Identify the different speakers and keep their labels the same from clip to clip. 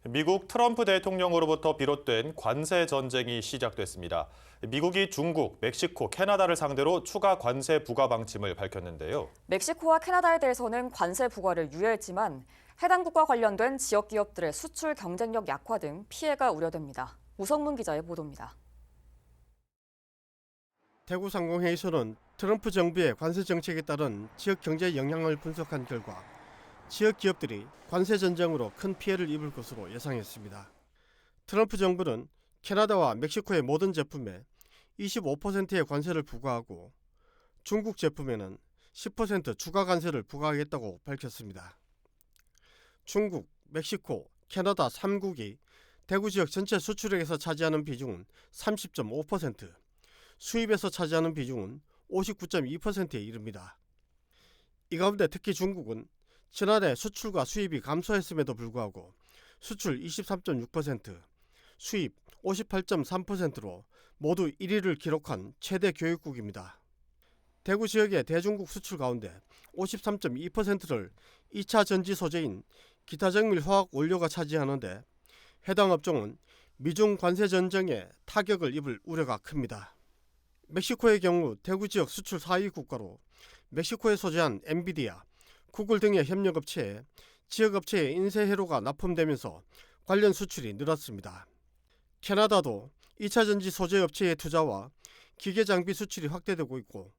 Speaker 1: 미국 트럼프 대통령으로부터 비롯된 관세 전쟁이 시작됐습니다. 미국이 중국, 멕시코, 캐나다를 상대로 추가 관세 부과 방침을 밝혔는데요.
Speaker 2: 멕시코와 캐나다에 대해서는 관세 부과를 유예했지만 해당 국가 관련된 지역 기업들의 수출 경쟁력 약화 등 피해가 우려됩니다. 우성문 기자의 보도입니다.
Speaker 3: 대구 상공회의소는 트럼프 정부의 관세 정책에 따른 지역 경제 영향을 분석한 결과 지역 기업들이 관세 전쟁으로 큰 피해를 입을 것으로 예상했습니다. 트럼프 정부는 캐나다와 멕시코의 모든 제품에 25%의 관세를 부과하고 중국 제품에는 10% 추가 관세를 부과하겠다고 밝혔습니다. 중국, 멕시코, 캐나다 3국이 대구 지역 전체 수출액에서 차지하는 비중은 30.5%, 수입에서 차지하는 비중은 59.2%에 이릅니다. 이 가운데 특히 중국은 지난해 수출과 수입이 감소했음에도 불구하고 수출 23.6%, 수입 58.3%로 모두 1위를 기록한 최대 교역국입니다. 대구 지역의 대중국 수출 가운데 53.2%를 2차 전지 소재인 기타 정밀 화학 원료가 차지하는데 해당 업종은 미중 관세 전쟁에 타격을 입을 우려가 큽니다. 멕시코의 경우 대구 지역 수출 4위 국가로 멕시코에 소재한 엔비디아, 구글 등의 협력업체에 지역업체의 인쇄 회로가 납품되면서 관련 수출이 늘었습니다. 캐나다도 2차 전지 소재 업체의 투자와 기계 장비 수출이 확대되고 있고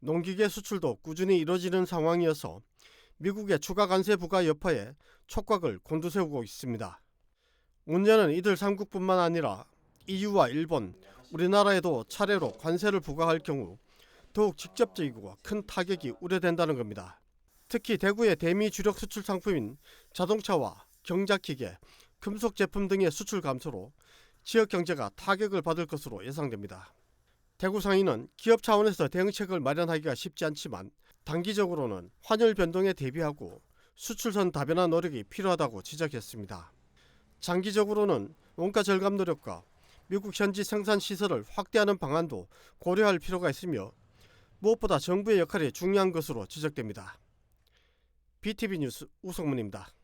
Speaker 3: 농기계 수출도 꾸준히 이뤄지는 상황이어서 미국의 추가 관세 부과 여파에 촉각을 곤두세우고 있습니다. 문제는 이들 3국뿐만 아니라 EU와 일본, 우리나라에도 차례로 관세를 부과할 경우 더욱 직접적이고 큰 타격이 우려된다는 겁니다. 특히 대구의 대미 주력 수출 상품인 자동차와 경작기계, 금속 제품 등의 수출 감소로 지역 경제가 타격을 받을 것으로 예상됩니다. 대구상인은 기업 차원에서 대응책을 마련하기가 쉽지 않지만 단기적으로는 환율 변동에 대비하고 수출선 다변화 노력이 필요하다고 지적했습니다. 장기적으로는 원가 절감 노력과 미국 현지 생산 시설을 확대하는 방안도 고려할 필요가 있으며 무엇보다 정부의 역할이 중요한 것으로 지적됩니다. BTV 뉴스 우성문입니다.